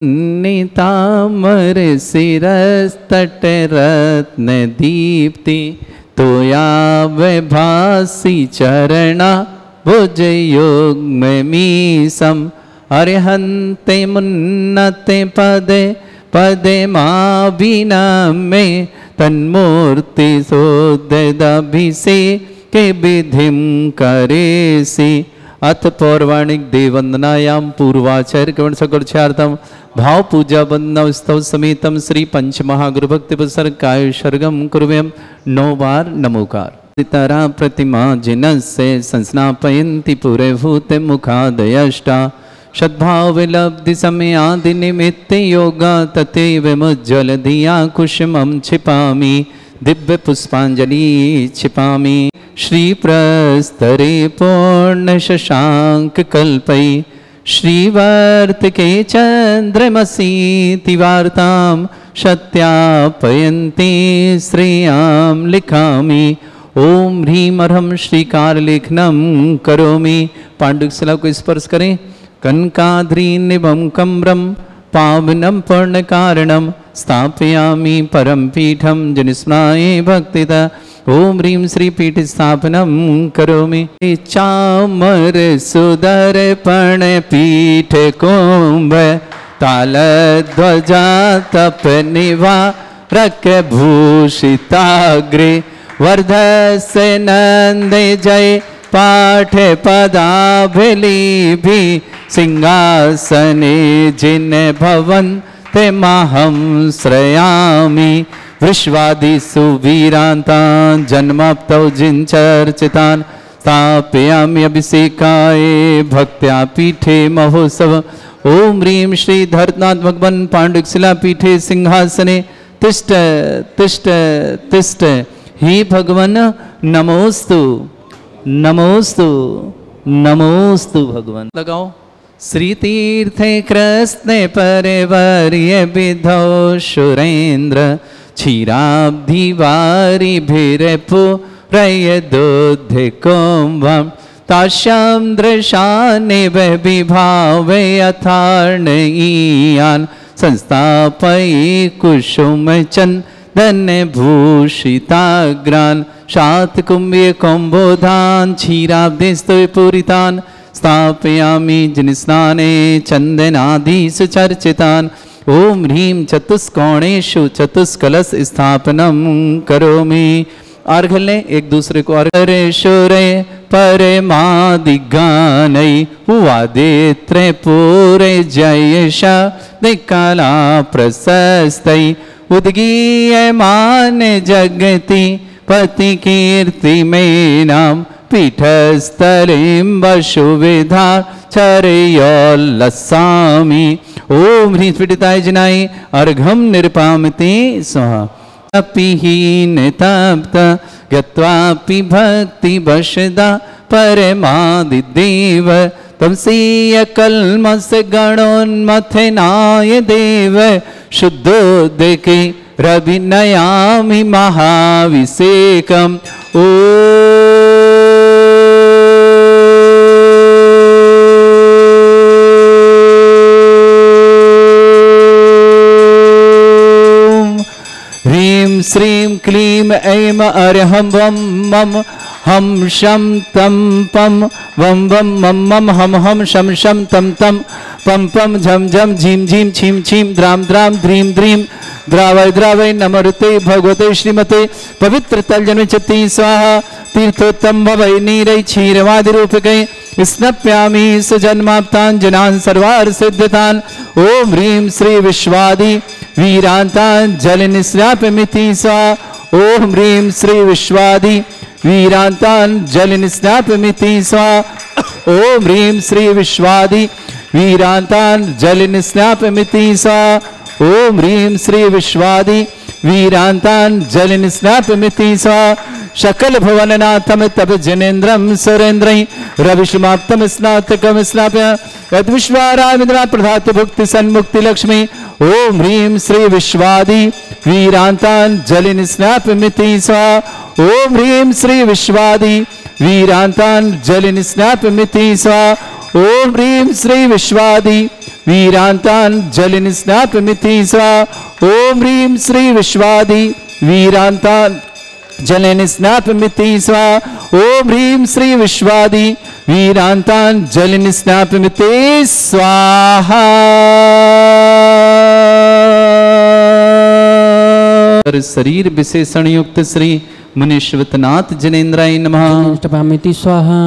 नितामर शिरस्तट रत्न दीप्ति तोया वैभासी चरणा भुज युग्ममीशम् अर्हन्ते मुन्नते पदे पदे माभिनमे तन्मूर्ति सोदभिषेके विधिं करेसि। अथ पौर्वाणिक देववंदनायां पूर्वाचार्य कवण सगुणार्थम भाव पूजा वंदना स्तव समेतम श्री पंचमहागुरु भक्ति पुस्तक काय सर्गम कुर्वयम् 9 बार नमोकार। तारा प्रतिमा जिनस्य संस्नापयन्ति पुरे भूते मुखादयष्टा सद्भाव लब्धि समयादि निमित्ते योगा तथैव मुज्ज्वल धिया कुसुमं क्षिपामि दिव्य पुष्पांजलि क्षिपामि। श्री प्रस्तरे पूर्ण शशांक कल्पै श्रीवर्तके चंद्रमसीति वार्तां सत्यापयन्ति श्रेयां लिखामि। ओम ह्रीं अर्हं श्रीकार लेखनम करोमि। पांडुक शिला को स्पर्श करें। कनकाद्रीनिभं कम्रं पावनं पूर्णकारणं स्थापयामि परम पीठं जनिस्मराये भक्तिदा। ओम ह्रीं श्री पीठ स्थापनं करोमि। चामर सुदर्पण पीठ कुंभ तालध्वजा तप निवारक भूषिताग्रे वर्धस्य नंदे जय पाठ पदाभिलिभि सिंहासने जिन भवन ते माहं श्रयामि। विश्वादिषु वीरान्तान् जन्माप्तौ जिनचर्चितान् स्थापयामि अभिषेकाय भक्त्या पीठे महोत्सव। ओम ह्रीं श्री धरनाथ भगवान पांडुक शिला पीठे सिंहासने तिष्ठ तिष्ठ तिष्ठ। हे भगवान नमोस्तु नमोस्तु नमोस्तु भगवान। लगाओ। श्री तीर्थे कृष्ण परिवर्य विधौ सुरेन्द्र क्षीराब्धि वारि भिरपुरय दुग्ध कुंभं तास्यां दृशानिव विभावे यथार्णयीयान् संस्थापये कुसुम चंदन भूषिताग्रान् शातकुम्भे कुम्भोधान् क्षीराब्धिस्तु पूरितान् स्थापयामि जिनस्नाने चंदनादिषु चर्चितान्। ओम ह्रीं चतुष्कोणेषु चतुष्कलश स्थापनं करोमि। अर्घ लें एक दूसरे को। अर्घ शूरे परमादिगानै वादित्रे पूरे जयश दिक्कला प्रशस्तै उद्गीयमान जगति पति कीर्ति में नाम पीठस्थलीं वसुविधा चर्योल्लसामि। ओम ह्रीं पीठिताय जिनाय अर्घं निर्पामते स्वाहा। अपीहीन तप्त गत्वापि भक्ति वशदा परमादिदेव तमसीय कल्मष गणोन्मथनाय देव शुद्धोदके रविनयामि महाभिषेकम्। ह्रीं श्रीं क्लीं ऐं अर्हं वं मम हम शम तम पम वम वम मम मम हम हम शम शम तम तम पम पम झम झम झीम झीम छीम छीम द्राम द्राम ध्रीम ध्रीम द्रावय द्रावय नमरुते भगवते श्रीमते पवित्र तलजन्म चित्ती स्वाहा। तीर्थोत्तम भवै नीरै क्षीरवादि रूपकै स्नप्यामि सुजन्माप्तान् जनान् सर्वार्थ सिद्धतान्। ओम ह्रीं श्री विश्वादि वीरान्तान् जलनिस्नापमिति स्वाहा। ओम ह्रीं श्री विश्वादि वीरान्तान् जलनिस्नापमिति स्वाहा। ओम ह्रीं श्री विश्वादि वीरान्तान् जलनिस्नापमिति स्वाहा। ओम ह्रीं श्री विश्वादि वीरान्तान् जलनिस्नापमिति स्वाहा। सकल भुवननाथम तब जनेन्द्रम सुरेन्द्रै रविषमाप्तम स्नातकम स्नाप्य यद्विश्वारामिन्द्रा प्रधातु भुक्ति सन्मुक्ति लक्ष्मी। ओम ह्रीं श्री विश्वादि वीरान्तान् जलनिस्नापमिति स्वाहा। ओम ह्रीं श्री विश्वादि वीरान्तान् जलनिस्नापमिति स्वाहा। ओम ह्रीं श्री विश्वादि वीरांतान् जलिनि स्नापमिति स्वाहा। ओम ह्रीं श्री विश्वादि वीरांतान् जलिनि स्नापमिति स्वाहा। ओम ह्रीं श्री विश्वादि वीरांतान् जलिनि स्नापमिति स्वाहा। शरीर विशेषण युक्त श्री मुनीश्वतनाथ जनेन्द्राय नमः। स्वाहा।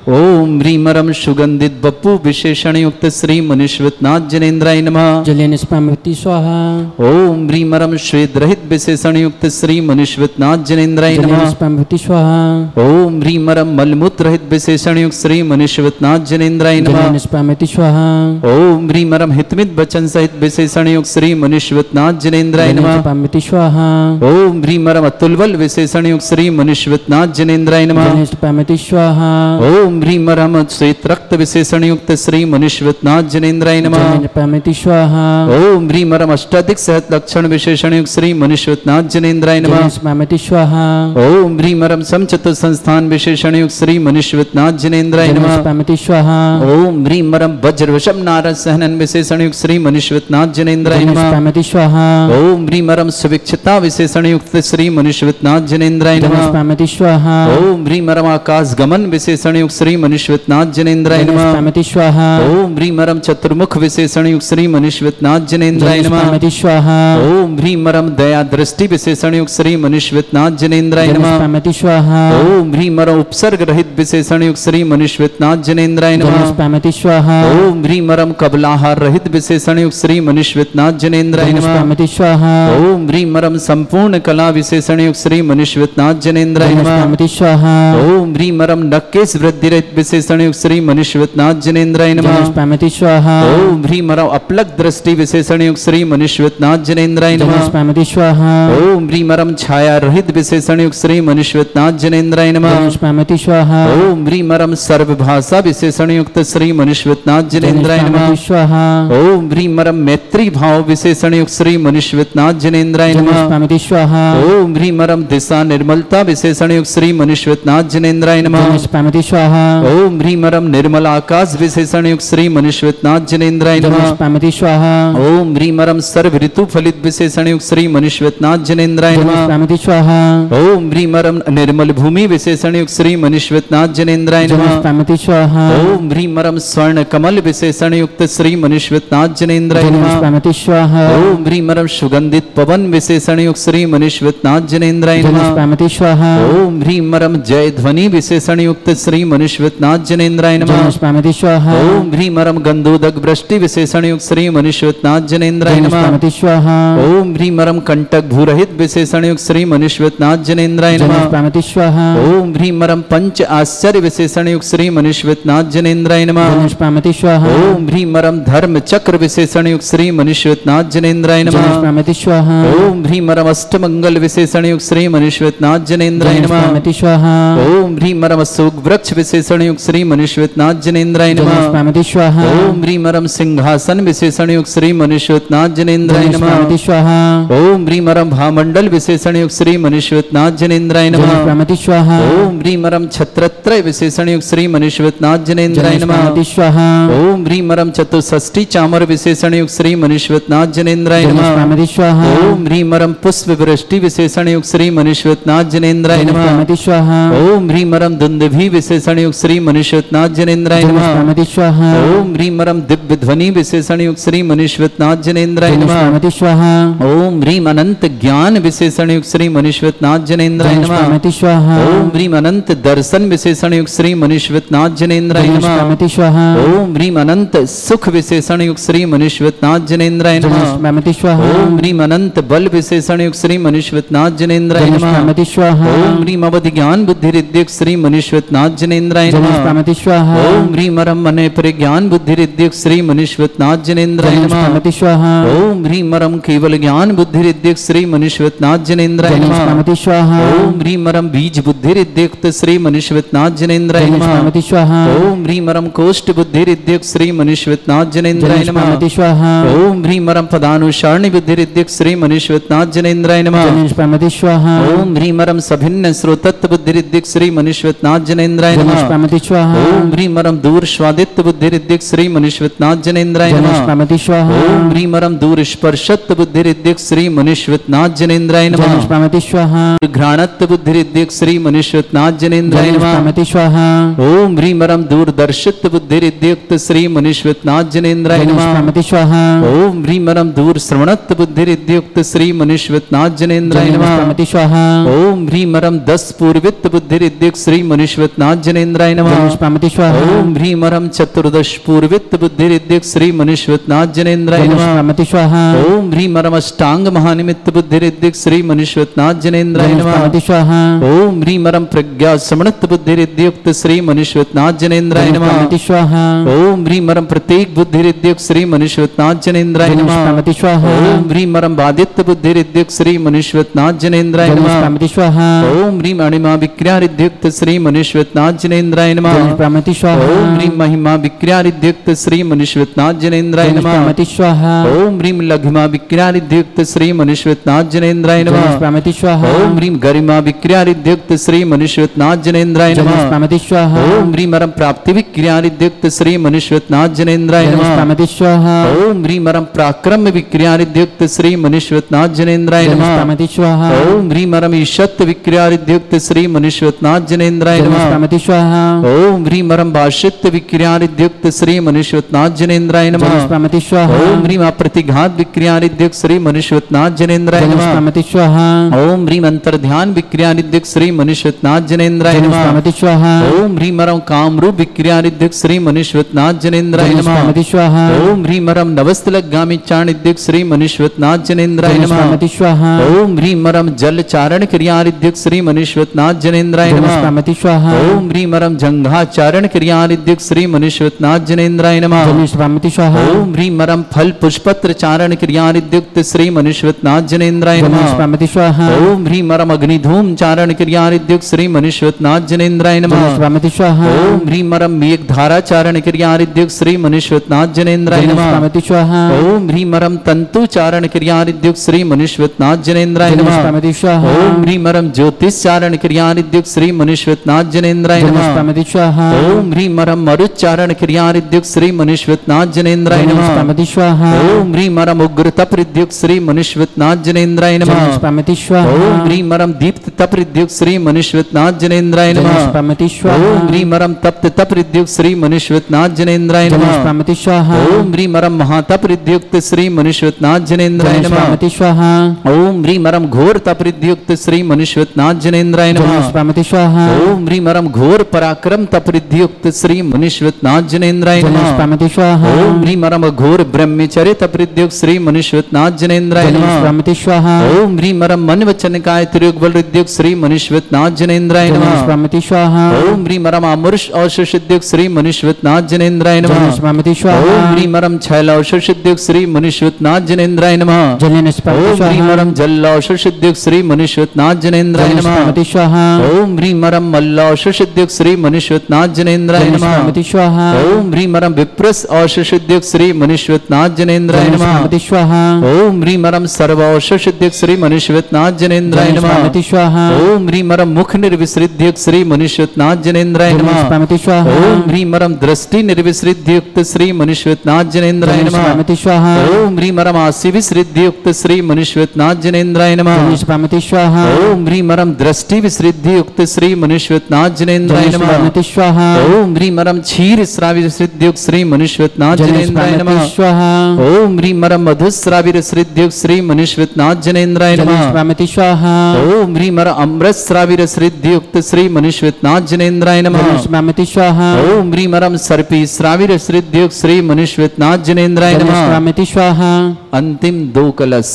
ओम ह्रीमरम सुगंधित बप्पू विशेषण युक्त श्री मुनीश्वतनाथ जनेन्द्राय नमः। जलेनस्पामिति स्वाहा। ओम ह्रीमरम श्वेत रहित विशेषण युक्त श्री मुनीश्वतनाथ जनेन्द्राय नमः। जलेनस्पामिति स्वाहा। ओम ह्रीमरम मलमूत्र रहित विशेषण युक्त श्री मुनीश्वतनाथ जनेन्द्राय नमः। जलेनस्पामिति स्वाहा। ओम ह्रीमरम हितमित वचन सहित विशेषण युक्त श्री मुनीश्वतनाथ जनेन्द्राय नमः। जलेनस्पामिति स्वाहा। ओम ह्रीमरम अतुलबल विशेषण युक्त श्री मुनीश्वतनाथ जनेन्द्राय नमः। जलेनस्पामिति स्वाहा। ओम ह्रीमरम श्वेत रक्त विशेषण युक्त श्री मुनीश्वतनाथ जनेन्द्राय नमः। जलेनस्पामिति स्वाहा। ओम ह्रीमरम अष्टाधिक सहत लक्षण विशेषण युक्त श्री मुनीश्वतनाथ जनेन्द्राय नमः। जलेनस्पामिति स्वाहा। ओम ह्रीमरम समचतुर संस्थान विशेषण युक्त श्री मुनीश्वतनाथ जनेन्द्राय नमः। जलेनस्पामिति स्वाहा। ओम ह्रीमरम वज्रवशम नारद सहनन विशेषण युक्त श्री मुनीश्वतनाथ जनेन्द्राय नमः। जलेनस्पामिति स्वाहा। ओम ह्रीमरम सुविक्षता विशेषण युक्त श्री मुनीश्वतनाथ जनेन्द्राय नमः। जलेनस्पामिति स्वाहा। ओम ह्रीमरम आकाश गमन विशेषण युक्त श्री मुनीश्वतनाथ जनेन्द्राय नमः। जलेनस्पामिति स्वाहा। ओम ह्रीमरम चतुर्मुख विशेषण युक्त श्री मुनीश्वतनाथ जनेन्द्राय नमः। जलेनस्पामिति स्वाहा। ओम ह्रीमरम दया दृष्टि विशेषण युक्त श्री मुनीश्वतनाथ जनेन्द्राय नमः। जलेनस्पामिति स्वाहा। ओम ह्रीमरम उपसर्ग रहित विशेषण युक्त श्री मुनीश्वतनाथ जनेन्द्राय नमः। जलेनस्पामिति स्वाहा। ओम ह्रीमरम कबलाहार रहित विशेषण युक्त श्री मुनीश्वतनाथ जनेन्द्राय नमः। जलेनस्पामिति स्वाहा। ओम ह्रीमरम संपूर्ण कला विशेषण युक्त श्री मुनीश्वतनाथ जनेन्द्राय नमः। जलेनस्पामिति स्वाहा। ओम ह्रीमरम नक्केश वृद्धि रहित विशेषण युक्त श्री मुनीश्वतनाथ जनेन्द्राय नमः। जलेनस्पामिति स्वाहा। ओम ह्रीमरम अपलक दृष्टि विशेषण युक्त श्री मुनीश्वतनाथ जनेन्द्राय नमः। जलेनस्पामिति स्वाहा। ओम ह्रीमरम छाया रहित विशेषण युक्त श्री मुनीश्वतनाथ जनेन्द्राय नमः। जलेनस्पामिति स्वाहा। ओम ह्रीमरम सर्वभाषा विशेषण युक्त श्री मुनीश्वतनाथ जनेन्द्राय नमः। जलेनस्पामिति स्वाहा। ओम ह्रीमरम मैत्री भाव विशेषण युक्त श्री मुनीश्वतनाथ जनेन्द्राय नमः। जलेनस्पामिति स्वाहा। ओम ह्रीमरम दिशा निर्मलता विशेषण युक्त श्री मुनीश्वतनाथ जनेन्द्राय नमः। जलेनस्पामिति स्वाहा। ओम ह्रीमरम निर्मल आकाश विशेषण युक्त श्री मुनीश्वतनाथ जनेन्द्राय नमः। जलेनस्पामिति स्वाहा। ओम ह्रीमरम सर्व ऋतु फलित विशेषण युक्त श्री मुनीश्वतनाथ जनेन्द्राय नमः। जलेनस्पामिति स्वाहा। ओम ह्रीमरम निर्मल भूमि विशेषण युक्त श्री मुनीश्वतनाथ जनेन्द्राय नमः। जलेनस्पामिति स्वाहा। ओम ह्रीमरम स्वर्ण कमल विशेषण युक्त श्री मुनीश्वतनाथ जनेन्द्राय नमः। जलेनस्पामिति स्वाहा। ओम ह्रीमरम सुगंधित पवन विशेषण युक्त श्री मुनीश्वतनाथ जनेन्द्राय नमः। जलेनस्पामिति स्वाहा। ओम ह्रीमरम जय ध्वनि विशेषण युक्त श्री मुनीश्वतनाथ जनेन्द्राय नमः। जलेनस्पामिति स्वाहा। ओम ह्रीमरम गंधोदक वृष्टि विशेषण युक्त श्री मुनीश्वतनाथ जनेन्द्राय नमः। जलेनस्पामिति स्वाहा। ओम ह्रीमरम कंटक भूरहित विशेषण युक्त श्री मुनीश्वतनाथ जनेन्द्राय नमः। जलेनस्पामिति स्वाहा। ओम ह्रीमरम पंच आश्चर्य विशेषण युक्त श्री मुनीश्वतनाथ जनेन्द्राय नमः। जलेनस्पामिति स्वाहा। ओम ह्रीमरम धर्म चक्र विशेषण युक्त श्री मुनीश्वतनाथ जनेन्द्राय नमः। जलेनस्पामिति स्वाहा। ओम ह्रीमरम अष्टमंगल विशेषण युक्त श्री मुनीश्वतनाथ जनेन्द्राय नमः। जलेनस्पामिति स्वाहा। ओम ह्रीमरम अशोक वृक्ष विशेषण युक्त श्री मुनीश्वतनाथ जनेन्द्राय नमः। जलेनस्पामिति स्वाहा। ओम ह्रीमरम सिंहासन विशेषण युक्त श्री मुनीश्वतनाथ जनेन्द्राय नमः। जलेनस्पामिति स्वाहा। ओम ह्रीमरम भामंडल विशेषण युक्त श्री मुनीश्वतनाथ जनेन्द्राय नमः। जलेनस्पामिति स्वाहा। ओम ह्रीमरम छत्रत्रय विशेषण युक्त श्री मुनीश्वतनाथ जनेन्द्राय नमः। जलेनस्पामिति स्वाहा। ओम ह्रीमरम चतुष्षष्टि चामर विशेषण युक्त श्री मुनीश्वतनाथ जनेन्द्राय नमः। जलेनस्पामिति स्वाहा। ओम ह्रीमरम पुष्प वृष्टि विशेषण युक्त श्री मुनीश्वतनाथ जनेन्द्राय नमः। जलेनस्पामिति स्वाहा। ओम ह्रीमरम दुंदुभि विशेषण युक्त श्री मुनीश्वतनाथ जनेन्द्राय नमः। जलेनस्पामिति स्वाहा। ओम ह्रीमरम दिव्य ध्वनि विशेषण युक्त श्री मुनीश्वतनाथ जनेन्द्राय नमः। जलेनस्पामिति स्वाहा। ओम ह्रीम अनंत ज्ञान विशेषण युक्त श्री मुनीश्वतनाथ जनेन्द्राय नमः। जलेनस्पामिति स्वाहा। ओम ह्रीम अनंत दर्शन विशेषण युक्त श्री मुनीश्वतनाथ जनेन्द्राय नमः। जलेनस्पामिति स्वाहा। ओम ह्रीम अनंत सुख विशेषण युक्त श्री मुनीश्वतनाथ जनेन्द्राय नमः। जलेनस्पामिति स्वाहा। ओम ह्रीम अनंत बल विशेषण युक्त श्री मुनीश्वतनाथ जनेन्द्राय नमः। जलेनस्पामिति स्वाहा। ओम ह्रीम अवधि ज्ञान बुद्धि रिद्युक्त श्री मुनीश्वतनाथ जनेन्द्राय नमः। जलेनस्पामिति स्वाहा। ओम ह्रीम अरम मने प्रज्ञान बुद्धि रिद्युक्त श्री मुनीश्वतनाथ जनेन्द्राय नमः। जलेनस्पामिति स्वाहा। ओम ह्रीम अरम केवल ज्ञान बुद्धि रिद्युक्त श्री मुनीश्वतनाथ जनेन्द्राय नमः। जलेनस्पामिति स्वाहा। ओम ह्रीम अरम बीज बुद्धि रिद्युक्त बुद्धिरिद्युक्त श्री मनुष्यनाथ जनेन्द्राय नमः। निष्पामति स्वाहा। ओम ह्रीं मरम कोष्ठ बुद्धिरिद्युक्त श्री मनुष्यनाथ जनेन्द्राय नमः। निष्पामति स्वाहा। ओम ह्रीं मरम पदानुसारणी बुद्धिरिद्युक्त श्री मनुष्यनाथ जनेन्द्राय नमः। निष्पामति स्वाहा। ओम ह्रीं मरम सभिन्न श्रोतत्व बुद्धिरिद्युक्त श्री मनुष्यनाथ जनेन्द्राय नमः। निष्पामति स्वाहा। ओम ह्रीं मरम दूर स्वादित्व बुद्धिरिद्युक्त श्री मनुष्यनाथ जनेन्द्राय नमः। निष्पामति स्वाहा। ओम ह्रीं मरम दूर स्पर्शत्व बुद्धिरिद्युक्त श्री मनुष्यनाथ जनेन्द्राय नमः। निष्पामति स्वाहा। घ्राणत्व बुद्धिरिद्युक्त श्री मनुष्यनाथ जनेन्द्राय नमः। निष्पामति स्वाहा। ओम ह्रीं मरम दूरदर्शित्व बुद्धिरिद्युक्त श्री मनुष्यनाथ जनेन्द्राय नमः। निष्पामति स्वाहा। ओम ह्रीं मरम दूर श्रवणत्व बुद्धिरिद्युक्त श्री मनुष्यनाथ जनेन्द्राय नमः। निष्पामति स्वाहा। ओम ह्रीं मरम 10 पूर्वित्व बुद्धिरिद्युक्त श्री मनुष्यनाथ जनेन्द्राय नमः। निष्पामति स्वाहा। ओम ह्रीं मरम 14 पूर्वित्व बुद्धिरिद्युक्त श्री मनुष्यनाथ जनेन्द्राय नमः। निष्पामति स्वाहा। ओम ह्रीं मरम अष्टांग महानिमित्त बुद्धिरिद्युक्त श्री मनुष्यनाथ जनेन्द्राय नमः। निष्पामति स्वाहा। ओम ह्रीं मरम प्रज्ञा समणत्व बुद्धिरिद्युक्त श्री मनुष्यनाथ जनेन्द्राय नमः। निष्पामति स्वाहा। ओम ह्रीं मरम प्रतीक बुद्धिरिद्युक्त श्री मनुष्यनाथ जनेन्द्राय नमः। निष्पामति स्वाहा। ओम ह्रीं मरम बादित्य बुद्धिरिद्युक्त श्री मनुष्यनाथ जनेन्द्राय नमः। निष्पामति स्वाहा। ओम ह्रीं अणिमा विक्रियारिद्युक्त श्री मनुष्यनाथ जनेन्द्राय नमः। निष्पामति स्वाहा। ओम ह्रीं महिमा विक्रियारिद्युक्त श्री मनुष्यनाथ जनेन्द्राय नमः। निष्पामति स्वाहा। ओम ह्रीं लघिमा विक्रियारिद्युक्त श्री मनुष्यनाथ जनेन्द्राय नमः। निष्पामति स्वाहा। ओम ह्रीं गरिमा विक्रियारिद्युक्त श्री मनुष्यनाथ जनेन्द्राय नमः। निष्पामति स्वाहा। ओम ह्रीं मरम प्राप्ति विक्रियारिद्युक्त श्री मनुष्यनाथ जनेन्द्राय नमः। निष्पामति स्वाहा। ओम ह्रीं मरम पराक्रम विक्रियारिद्युक्त श्री मनुष्यनाथ जनेन्द्राय नमः। निष्पामति स्वाहा। ओम ह्रीं मरम ईशत्व विक्रियारिद्युक्त श्री मनुष्यनाथ जनेन्द्राय नमः। निष्पामति स्वाहा। ओम ह्रीं मरम भाषित्व विक्रियारिद्युक्त श्री मनुष्यनाथ जनेन्द्राय नमः। निष्पामति स्वाहा। ओम ह्रीं अप्रतिघात विक्रियारिद्युक्त श्री मनुष्यनाथ जनेन्द्राय नमः। निष्पामति स्वाहा। ओम ह्रीं अंतर्ध्यान विक्रियारिद्युक्त श्री मनुष्यनाथ जनेन्द्राय नमः। निष्पामति स्वाहा। ओम ह्रीं मरम कामरूप विक्रियारिद्युक्त श्री मनुष्यनाथ जनेन्द्राय नमः। निष्पामति स्वाहा। ओम ह्रीं मरम नवस्तलगामी चारणिद्युक्त श्री मनुष्यनाथ जनेन्द्राय नमः। निष्पामति स्वाहा। ओम ह्रीं मरम जल चारण क्रियारिद्युक्त श्री मनुष्यनाथ जनेन्द्राय नमः। निष्पामति स्वाहा। ओम ह्रीं मरम जंघा चारण क्रियारिद्युक्त श्री मनुष्यनाथ जनेन्द्राय नमः। निष्पामति स्वाहा। ओम ह्रीं मरम फल पुष्पत्र चारण क्रियारिद्युक्त श्री मनुष्यनाथ जनेन्द्राय नमः। निष्पामति स्वाहा। ओम ह्रीं मरम अग्निधूम चारण क्रियारिद्युक्त श्री मनुष्यनाथ जनेन्द्राय नमः। निष्पामति स्वाहा। ओम ह्रीं मरम मेघ धारा चारण क्रियारिद्युक्त श्री मनुष्यनाथ जनेन्द्राय नमः। निष्पामति स्वाहा। ओम ह्रीं मरम तंतु चारण क्रियारिद्युक्त श्री मनुष्यनाथ जनेन्द्राय नमः। निष्पामति स्वाहा। ओम ह्रीं मरम ज्योतिष चारण क्रियारिद्युक्त श्री मनुष्यनाथ जनेन्द्राय नमः। निष्पामति स्वाहा। ओम ह्रीं मरम मरुच्चारण क्रियारिद्युक्त श्री मनुष्यनाथ जनेन्द्राय नमः। निष्पामति स्वाहा। ओम ह्रीं मरम उग्र तपरिद्युक्त श्री मनुष्यनाथ जनेन्द्राय नमः। निष्पामति स्वाहा। ओम ह्रीं मरम दीप्त तपरिद्युक्त श्री मनुष्यनाथ जनेन्द्राय नमः। निष्पामति स्वाहा। ओम ह्रीं मरम तप्त तपरिद्युक्त श्री मनुष्यनाथ जनेन्द्राय नमः। निष्पामति स्वाहा। ओम ह्रीं मरम महातपरिद्युक्त श्री मनुष्यनाथ जनेन्द्राय नमः। निष्पामति स्वाहा। ओम ह्रीं मरम घोर तपरिद्युक्त श्री मनुष्यनाथ जनेन्द्राय नमः। निष्पामति स्वाहा। ओम ह्रीं मरम घोर पराक्रम तपरिद्युक्त श्री मनुष्यनाथ जनेन्द्राय नमः। निष्पामति स्वाहा। ओम ह्रीं मरम घोर ब्रह्मचर्य तपरिद्युक्त श्री मनुष्यनाथ जनेन्द्राय नमः। निष्पामति स्वाहा। ओम ह्रीं मरम मन वचन काय त्रियुग बलरिद्युक्त श्री मनुष्यनाथ जनेन्द्राय नमः। निष्पामति स्वाहा। ओम ह्रीं मरम अमरुष औषधिद्युक्त श्री मनुष्यनाथ जनेन्द्राय नमः। निष्पामति स्वाहा। ओम ह्रीं मरम छैल औषधिद्युक्त श्री मनुष्यनाथ जनेन्द्राय नमः। निष्पामति ओम ह्रीं स्वाहा। मरम जल औषधिद्युक्त श्री मनुष्यनाथ जनेन्द्राय नमः। निष्पामति स्वाहा। ओम ह्रीं मरम मल्ल औषधिद्युक्त श्री मनुष्यनाथ जनेन्द्राय नमः। निष्पामति स्वाहा। ओम ह्रीं मरम विप्रस औषधिद्युक्त श्री मनुष्यनाथ जनेन्द्राय नमः। निष्पामति स्वाहा। ओम ह्रीं मरम सर्व औषधिद्युक्त श्री मनुष्यनाथ जनेन्द्राय नमः। निष्पामति स्वाहा। ओम ह्रीं मरम मुख निर्विसृद्युक्त श्री मनुष्यनाथ जनेन्द्राय नमः। निष्पामति स्वाहा। ओम ह्रीं मरम दृष्टि निर्विसृद्युक्त श्री मनुष्यनाथ जनेन्द्राय नमः। निष्पामति स्वाहा। ओम ह्रीं मरम आसि विसृद्युक्त श्री मनुष्यनाथ जनेन्द्राय नमः। निष्पामति स्वाहा। ओम ह्रीं मरम दृष्टि विसृद्युक्त श्री मनुष्यनाथ जनेन्द्राय नमः। निष्पामति स्वाहा। ओम ह्रीं मरम क्षीर श्रावि विसृद्युक्त श्री मनुष्यनाथ जनेन्द्राय नमः। स्वाहा। ओम ह्रीं मरम मधुस्रावि विसृद्युक्त श्री मनुष्यनाथ जनेन्द्राय नमः। निष्पामति स्वाहा। ओम ह्रीं मरम अमृत श्रावि विसृद्युक्त श्री मनुष्यनाथ जनेन्द्राय नमः। निष्पामति स्वाहा। ओम ह्रीं मरम सर्पी श्रावि विसृद्युक्त श्री मनुष्यनाथ जनेन्द्राय नमः। निष्पामति स्वाहा। अंतिम 2 कलश।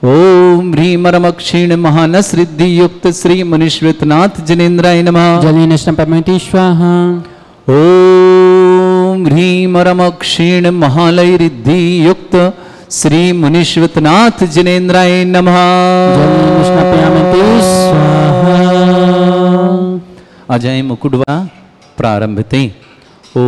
ओम ह्रीं मरम क्षीण महानस रिद्धि युक्त श्री मनुष्यनाथ जनेन्द्राय नमः। निष्पामति स्वाहा। ओम ह्रीं मरम क्षीण महालय रिद्धि युक्त श्री मनुष्यनाथ जनेन्द्राय नमः। निष्पामति स्वाहा। अजय मुकुटवा प्रारंभते। ओ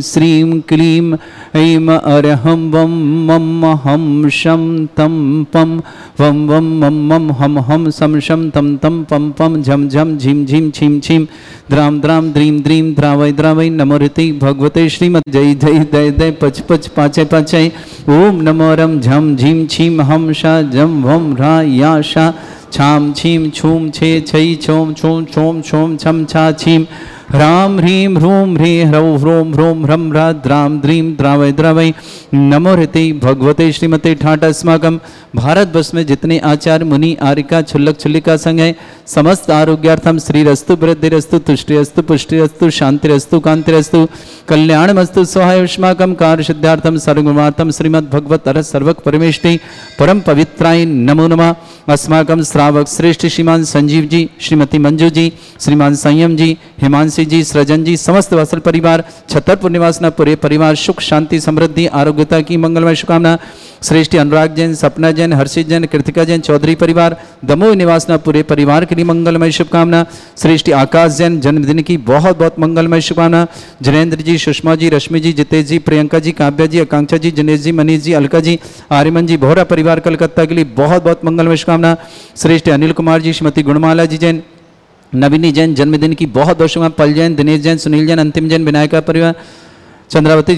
श्रीं क्लीं ऐं अरहं वं मम हम शं तं पं वं वं मम मम हम हम सं शं तं तं पं पं झं झं झीं झीं छीं छीं द्रां द्रां द्रीं द्रीं द्रावै द्रावै नमोरति भगवते श्रीमद् जय जय दय दय पच पच पाचय पाचय। ओम नमो रं झं झीं छीं हम शा जं वं ह्रा या शा छाम छीम छूम छे छै छोम छोम छोम छोम छम छा छीम ह्राम ह्रीं ह्रूं ह्रीं ह्रौं ह्रों ह्रों ह्रं ह्रा द्रां द्रीं द्रावै द्रावै नमो ऋति भगवते श्रीमते ठाट। अस्माकं भारतवर्ष में जितने आचार्य मुनि आरिका छुल्लक छुल्लिका संघ है, समस्त आरोग्यार्थम श्रीरस्तु वृद्धिरस्तु तुष्टिरस्तु पुष्टिरस्तु शांतिरस्तु कांतिरस्तु कल्याणमस्तु सहायुष्माकं कार्य सिद्धार्थम सर्वगुणार्थम श्रीमद् भगवत अरहत सर्वक परमेष्टि परम पवित्राय नमो नमः। अस्माकं श्रावक श्रेष्ठ श्रीमान संजीव जी, श्रीमती मंजू जी, श्रीमान संयम जी, हिमांशी जी, सृजन जी, समस्त वत्सल परिवार, छतरपुर निवासना पूरे परिवार सुख शांति समृद्धि आरोग्यता की मंगलमय शुभकामना। श्रेष्ठी अनुराग जैन, सपना जैन, हर्षित जैन, कृतिका जैन, चौधरी परिवार, दमोह निवासना पूरे परिवार के लिए मंगलमय शुभकामना। श्रेष्ठी आकाश जैन जन्मदिन की बहुत बहुत मंगलमय शुभकामना। जनेन्द्र जी, सुषमा जी, रश्मि जी, जितेश जी, प्रियंका जी, काव्या जी, आकांक्षा जी, जनेश जी, मनीष जी, अलका जी, आर्यमन जी, बोहरा परिवार कलकत्ता के लिए बहुत बहुत मंगलमय शुभकामना। श्रेष्ठ अनिल कुमार जी, श्रीमती गुणमाला जी जैन, नवीनी जैन जन्मदिन की बहुत बहुत शुभकामना। पल जैन, दिनेश जैन, सुनील जैन, अंतिम जैन, विनायका परिवार, चंद्रावती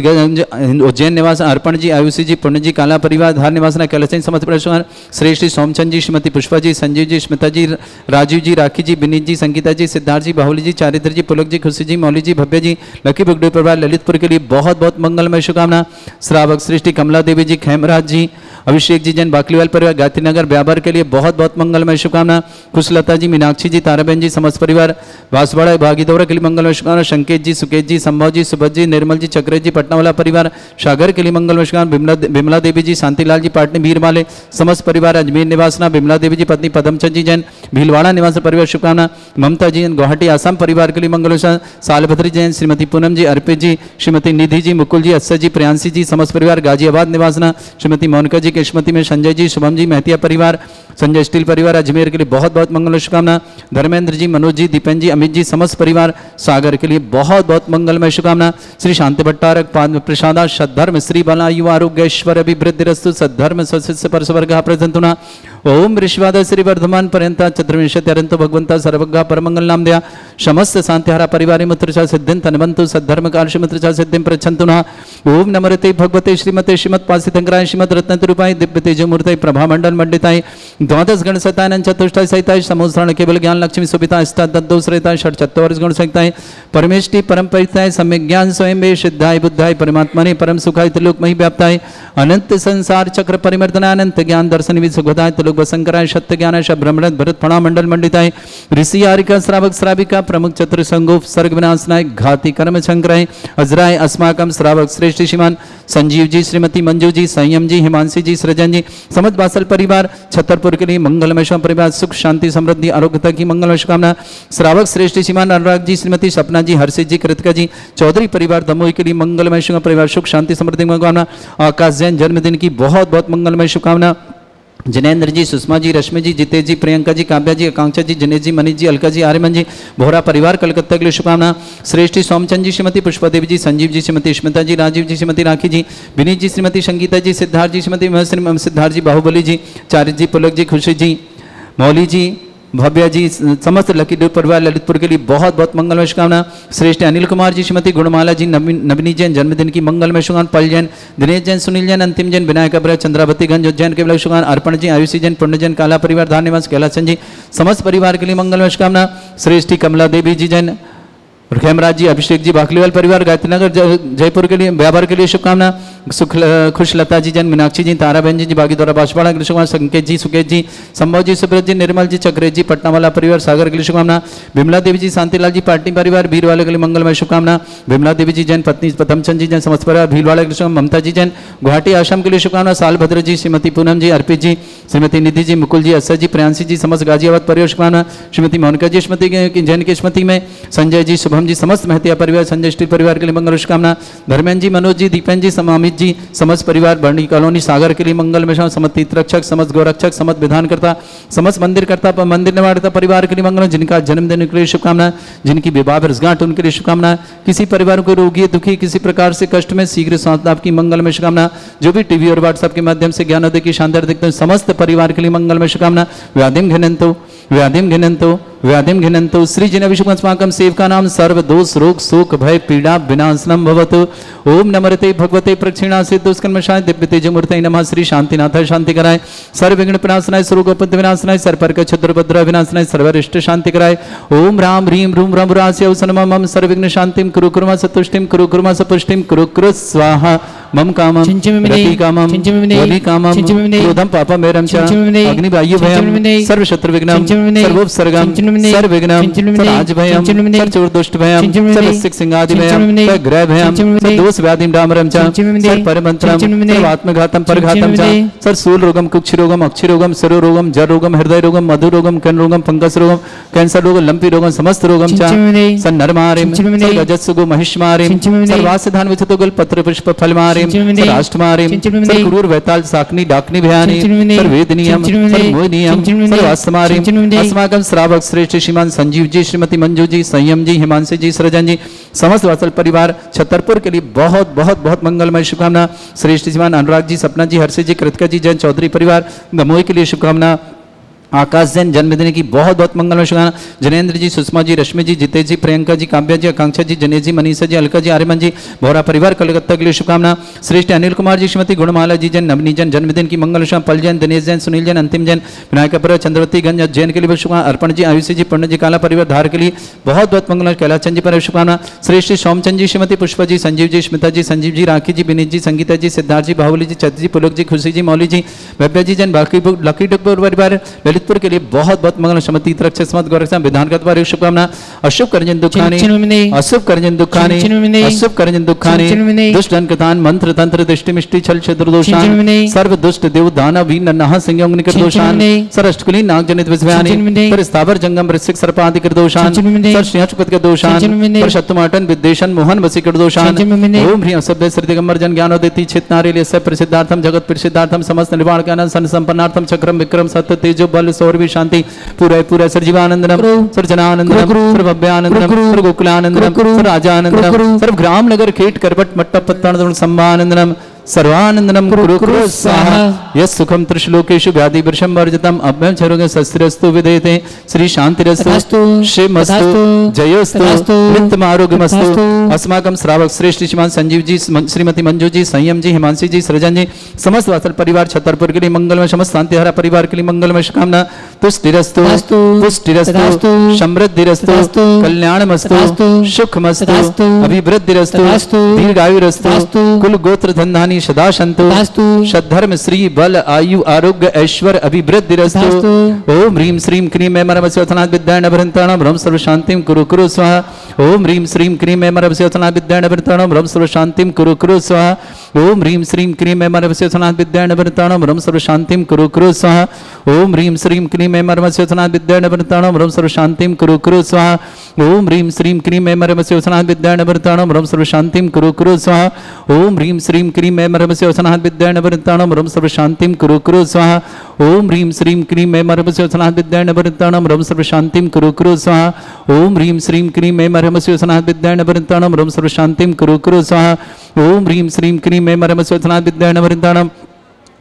उज्जैन निवास, अर्पण जी, आयुषी जी, पुण्य जी, काला परिवार, धार निवासना, कैलाश समस्त परिवार, श्रेष्ठी सोमचंद जी, श्रीमती पुष्पा जी, संजीव जी, स्मिता जी, राजीव जी, राखी जी, विनीत जी, संगीता जी, सिद्धार्थ जी, बाहुली जी, चारित्र जी, पुलक जी, खुशी जी, मौली जी, भव्य जी, लकी बुगडे परिवार ललितपुर के लिए बहुत बहुत मंगलमय शुभकामना। श्रावक श्रेष्ठी कमला देवी जी, खेमराज जी, अभिषेक जी जैन, बाकलीवाल परिवार, गायत्री नगर ब्याबर के लिए बहुत बहुत मंगलमय शुभकामना। कुशलता जी, मीनाक्षी जी, ताराबेन जी, समस्त परिवार, बांसवाड़ा भागीदौरा के लिए मंगलमय शुभकामना। संकेत जी, सुकेत जी, संभव जी, सुभद जी, निर्मल जी, चक्रेश जी, पटना वाला परिवार, सागर के लिए मंगलमय शुभकामना। बिमला देवी जी, शांतिलाल जी, पाटनी भीरमाले, समस्त परिवार, अजमेर निवासना, बिमला देवी जी पत्नी पदमचंद जी जैन, भीलवाड़ा निवास परिवार शुभकामना। ममता जी गुवाहाटी आसाम परिवार के लिए मंगल। सालभद्री जैन, श्रीमती पूनम जी, अर्पित जी, श्रीमती निधि जी, मुकुल जी, अस्सर जी, प्रियांशी जी, समस्त परिवार, गाजियाबाद निवासना, श्रीमती मोनिका जी, किस्मती में संजय जी, शुभम जी, महतिया परिवार, संजय स्टील परिवार, अजमेर के लिए बहुत बहुत मंगल शुभकामना। धर्मेंद्र जी, मनोज जी, दीपेन जी, अमित जी, समस्त परिवार, सागर के लिए बहुत बहुत मंगलमय शुभकामना। श्री शांति भट्टारक पाद प्रसादा सद्धर्म श्री बलायु आरोग्यश्वर अभिवृद्धिरस्तु सद्धर्म स्वस्य परस्वर्गः प्रसन्तुना। ओम ऋषिवाद श्री वर्धमान पर्यंता चतुर्विंशत्यरंतो भगवंता सर्वज्ञ परमंगल नाम दया समस्त शांतिहारा परिवारे मुत्रचा सिद्धिं तनवंतु सद्धर्म कार्य मुत्रचा सिद्धिं प्रच्छन्तु नः। ओम नमोते भगवते श्रीमते श्रीमत्पासितंकराय श्रीमद् रत्नतरूपाय दिव्य तेजोमूर्तये प्रभामंडल मंडिताय द्वादश गण सहिताय चतुष्टय सहिताय समोस्त्रण केवल ज्ञान लक्ष्मी सुविता अष्टादशरहिताय षट चत्वारिश गुण सहिताय परमेष्टि परम परिताय सम्यक ज्ञान स्वयं वे सिद्धाय बुद्धाय परमात्मने परम सुखाय त्रिलोकमयि व्याप्ताय अनंत संसार चक्र परिमर्दनाय अनंत ज्ञान दर्शन विसुखदाय त्रिलोक वसंकराय सत्य ज्ञान ब्रह्मणत भरत फणा मंडल मंडिताय ऋषि आरिका श्रावक श्राविका प्रमुख चतुर संगोप सर्ग विनाशनाय घाती कर्म शंकराय अजराय अस्माकम श्रावक श्रेष्ठ श्रीमान संजीव जी, श्रीमती मंजू जी, संयम जी, हिमांशी जी, सृजन जी, समस्त बासल परिवार, छतरपुर के लिए मंगलमय परिवार, सुख शांति समृद्धि आरोग्यता की मंगलमय शुभकामना। श्रावक श्रेष्ठ श्रीमान अनुराग जी, श्रीमती सपना जी, हर्षित जी, कृतिका जी, चौधरी परिवार दमोह के लिए मंगलमय शुभ परिवार, सुख शांति समृद्धि मंगलकामना। आकाश जैन जन्मदिन की बहुत बहुत मंगलमय शुभकामना। जनेन्द्र जी, सुषमा जी, रश्मि जी, जितेश जी, प्रियंका जी, काव्या जी, आकांक्षा जी, जनेश जी, मनीष जी, अलका जी, आर्यमन जी, बोहरा परिवार कलकत्ता के लिए शुभकामना। श्रेष्ठी सोमचंद जी, श्रीमती पुष्पा देवी जी, संजीव जी, श्रीमती स्मिता जी, राजीव जी, श्रीमती राखी जी, विनीत जी, श्रीमती संगीता जी, सिद्धार्थ जी, श्रीमती सिद्धार्थ जी, बाहुबली जी, चारित जी, पुलक जी, खुशी जी, मौली जी, भव्या जी, समस्त लकी डूब परिवार ललितपुर के लिए बहुत बहुत मंगलमय शुभकामना। श्रेष्ठ अनिल कुमार जी, श्रीमती गुणमाला जी, नवीनी जैन जन्मदिन की मंगलमय शुभकामना। पल जैन, दिनेश जैन, सुनील जैन, अंतिम जैन, विनायका परिवार, चंद्रावतीगंज उज्जैन के लिए शुभकामना। अर्पण जी, आयुषी जैन, पुण्य जैन, काला परिवार, धार निवास कैलासन जी, समस्त परिवार के लिए मंगलमय शुभकामना। श्रेष्ठी कमला देवी जी जैन और खेमराज जी, अभिषेक जी, बाखलीवाल परिवार, गायत्री नगर जयपुर के लिए व्यापार के लिए शुभकामना। खुशलता जी जन, मीनाक्षी जी, ताराबेन जी, बागी द्वारा बांसवाड़ा के लिए शुभकामना। संकेत जी, सुकेत जी, संभव जी, सुब्रत जी, निर्मल जी, चक्रेत जी, पटना वाला परिवार सागर के लिए शुभकामना। विमला देवी जी, शांतिलाल जी, पार्टी परिवार भीलवाड़ा के लिए मंगलमय शुभकामना। विमला देवी जी जैन, पत्नी प्रथमचंद जी जैन, समस्त परिवार भीलवाड़ा के लिए शुभकामना। ममता जी जैन, गुवाहाटी आश्रम के लिए शुभकामना। साल भद्र जी, श्रीमती पूनम जी, अर्पित जी, श्रीमती निधि जी, मुकुल जी, असर जी, प्रियांशी जी, समस्त गाजियाबाद परिवार शुभकामना। श्रीमती मोनिका जी स्मृति जैन की स्मृति में, संजय जी, शुभम जी, समस्त महतिया परिवार, संजय स्टील परिवार के लिए मंगल शुभकामना। धर्मेंद्र जी, मनोज जी, दीपेन जी, अमित जी, समस्त परिवार बर्णी कॉलोनी सागर के लिए मंगल में, समस्त तीर्थरक्षक, समस्त गौरक्षक, समस्त विधानकर्ता, समस्त मंदिरकर्ता, मंदिर निर्माणकर्ता परिवार के लिए मंगल। जिनका जन्मदिन के लिए शुभकामना, जिनकी विवाह वर्षगांठ उनके लिए शुभकामना। किसी परिवार को रोगी दुखी किसी प्रकार से कष्ट में शीघ्र स्वास्थ्य लाभ की मंगल में शुभकामना। जो भी टीवी और व्हाट्सएप के माध्यम से ज्ञानोदय की शानदार देखते हैं समस्त परिवार के लिए मंगल में शुभकामना। व्याधिम घिनंतो व्याधिम घिनंतो व्याधिम घिनंतो श्री जिन अभिषेकम सेवका नाम सर्व दोष रोग शोक भय पीड़ा विनाशनम भवतु। ओम नमरते भगवते प्रक्षिणासे दुष्कर्मशाय दिव्य तेजमूर्तये नमः। श्री शांतिनाथाय शांति कराय, सर्व विघ्न विनाशनाय, सर्वोपद्रव विनाशनाय, सर्वपर्क क्षुद्रपद्रव विनाशनाय, सर्वरिष्ट शांति कराय। ओम राम ह्रीं रूम राम रास्य औसनमः मम सर्वविघ्न शांतिं कुरु कुर्मा सतुष्टिं कुरु कुर्मा सपुष्टिं कुरु कुरु स्वाहा। मम कामं रति कामं वदि कामं क्रोधं पापं मेरं च अग्निवायु भयं सर्व शत्रु विघ्नं सर्वोपसर्गं सर्वविघ्नं सर्वराजभयं सर्वचोरदुष्ट भयं सर्वसिक सिंहादि भयं सर्वग्रह भयं सर्वदोष व्याधिं डामरं च सर्वपरमंत्रं सर्वात्मघातं परघातं च सर्वशूल रोगं कुक्षि रोगं अक्षि रोगं सरो रोगं जर रोगं हृदय रोगं मधु रोगं कर्ण रोगं फंगस रोगं कैंसर रोगं लंपी रोगं समस्त रोगं च सन्नरमारिं सर्वजत्सुगो महिष्मारिं सर्वासिधान विचतुगल पत्र पुष्प फलमारिं राष्ट्रमारिं सर्वक्रूर वैताल साकनी डाकनी भयानी सर्ववेदनीयं सर्वमोहनीयं सर्वास्तमारिं अस्माकं श्रावक श्रेष्ठ श्रीमान संजीव जी, श्रीमती मंजू जी, संयम जी, हिमांशु जी, सृजन जी, समस्त वात्सल परिवार छतरपुर के लिए बहुत बहुत बहुत मंगलमय शुभकामना। श्रेष्ठ श्रीमान अनुराग जी, सपना जी, हर्षित जी, कृतिका जी, जैन चौधरी परिवार गमोई के लिए शुभकामना। आकाश जैन जन्मदिन की बहुत बहुत मंगलमय शुभकामना। जनेन्द्र जी, सुषमा जी, रश्मि जी, जितेश जी, प्रियंका जी, काव्या जी, आकांक्षा जी, जनेश जी, मनीषा जी, अलका जी, आर्यमन जी, भोरा परिवार कलकत्ता के लिए शुभकामना। श्रेष्ठ अनिल कुमार जी, श्रीमती गुणमाला जी जैन, नवनी जैन जन्मदिन की मंगल शुभकामना। पल जैन, दिनेश जैन, सुनील जैन, अंतिम जैन, विनायकपुर चंद्रवती गंज जैन के लिए शुभकामना। अर्पण जी, आयुषी जी, पुण्य जी, काला परिवार धार के लिए बहुत बहुत मंगल। कैलाचंद जी पर शुभकामना। श्रेष्ठ सोमचंद जी, श्रीमती पुष्पा जी, संजीव जी, स्मिता जी, संजीव जी, राखी जी, विनीत जी, संगीता जी, सिद्धार्थ जी, बाहुली जी, चत जी, पुलक जी, खुशी जी, मौली जी, भव्या जी जैन लकी टुकपुर परिवार ललितपुर के लिए बहुत बहुत मंगल। समति रक्षक समत गौरक्षक विधान का द्वारा शुभकामना। अशुभ करजन दुखानी अशुभ करजन दुखानी अशुभ करजन दुखानी दुष्ट अंकतान मंत्र तंत्र दृष्टि मिष्टि छल छद्र दोषान सर्व दुष्ट देव दानव वीर नरनाह संयोग निकट दोषान सर अष्टकुली नाग जनित विषयानि पर स्थावर जंगम ऋषिक सर्पादि कर दोषान सर श्रेष्ठपद के दोषान पर शत्रुमाटन विद्वेषण मोहन वसी कर दोषान ओम ह्रीं असभ्य श्री दिगंबर जन ज्ञानोदिति चित नारी सब प्रसिद्धार्थम जगत प्रसिद्धार्थम समस्त निर्वाण ज्ञान सन संपन्नार्थम चक्रम विक्रम सत्य तेजो बल सौरभि शांति पूरा पूरा सर्जीवानंदनम सर्जनानंदनम सर्वभव्यानंदनम सर्वगोकुलानंदनम सर्वराजानंदनम सर्वग्राम नगर खेट करवट मट्टा पत्तानंदनम संभानंदनम सर्वानंदनम कुरु कुरु स्वाहा। यस सुखम त्रिश्लोकेषु व्याधि वर्षम वर्जितम अभ्यम चरोगे शस्त्रस्तु विदेते श्री शांतिरस्तु शिवमस्तु जयोस्तु नित्यम आरोग्यमस्तु। अस्माकं श्रावक श्रेष्ठ श्रीमान संजीव जी, श्रीमती मंजू जी, संयम जी, हिमांशी जी, सृजन जी, समस्त वात्सल परिवार छतरपुर के लिए मंगलमय। समस्त शांतिहरा परिवार के लिए मंगलमय शुभकामना। तुष्टिरस्तु पुष्टिरस्तु समृद्धिरस्तु कल्याणमस्तु सुखमस्तु अभिवृद्धिरस्तु दीर्घायुरस्तु कुल गोत्र धन्धानि सदा सन्तु सद्धर्म श्री बल आयु आरोग्य ऐश्वर्य अभिवृद्धिरस्तु। ओम ह्रीं श्रीं क्रीं मे मरमस्योथनात् विद्याण भृंताणां ब्रह्म सर्व शांतिं कुरु कुरु स्वाहा। ओम ह्रीं श्रीं क्रीं मे मरमस्योथनात् विद्याण भृंताणां ब्रह्म सर्व शांतिं कुरु कुरु स्वाहा। ओम ह्रीं श्रीं क्रीं मे मरमस्योथनात् विद्याण भृंताणां ब्रह्म सर्व शांतिं कुरु कुरु स्वाहा। ओम ह्रीं श्रीं क्रीं मे मरमस्योथनात् विद्याण भृंताणां ब्रह्म सर्व शांतिं कुरु कुरु स्वाहा। ओम ह्रीं श्रीं क्रीं मे मरमस्योथनात् विद्याण भृंताणां ब्रह्म सर्व शांतिं कुरु कुरु स्वाहा। ओम ह्रीं श्रीं क्रीं मे मरमस्योथनात् विद्याण भृंताणां ब्रह्म सर्व शांतिं कुरु कुरु स्वाहा। ओम ह्रीं श्रीं क्रीं मे मरमस्योथनात् विद्याण भृंताणां ब्रह्म सर्व शांतिं कुरु कुरु स्वाहा। ओम ह्रीं श्रीं क्रीं मे मरमस्योथनात् विद्याण भृंताणां ब्रह्म सर्व शांतिं कुरु कुरु स्वाहा। ओम ह्रीं श्रीं क्रीं मे मरमस्योथनात् विद्याण भृंताणां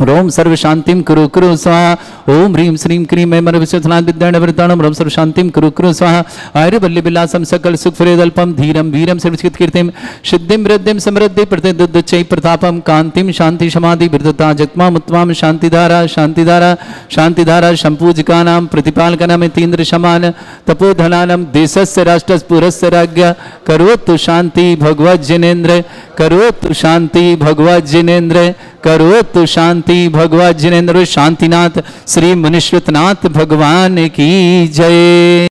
रोम सर्व शांतिम कुरु कुरु स्वाहा। ओम ह्रीं श्रीं क्रीं ऐं मन विश्वनाथ विद्याणवृताणम रोम सर्व शांतिम कुरु कुरु स्वाहा। आयुर्वल्ली विलासम सकल सुख फ्रेदल्पम धीरम वीरम सर्वचित कीर्तिम सिद्धिम वृद्धिम समृद्धि प्रतिदुच्चै प्रतापम कांतिम शांति समाधि वृद्धता जगमा मुत्वाम शांतिधारा शांतिधारा शांतिधारा संपूजकानां प्रतिपालकानां तीन्द्र समान तपोधनानां देशस्य राष्ट्रस्य पुरस्य राज्ञ करोतु शांति भगवत जिनेन्द्र करोतु शांति भगवत जिनेन्द्र करोतु शांति भगवत जिनेन्द्र। शांतिनाथ श्री मुनीश्वरनाथ भगवान की जय।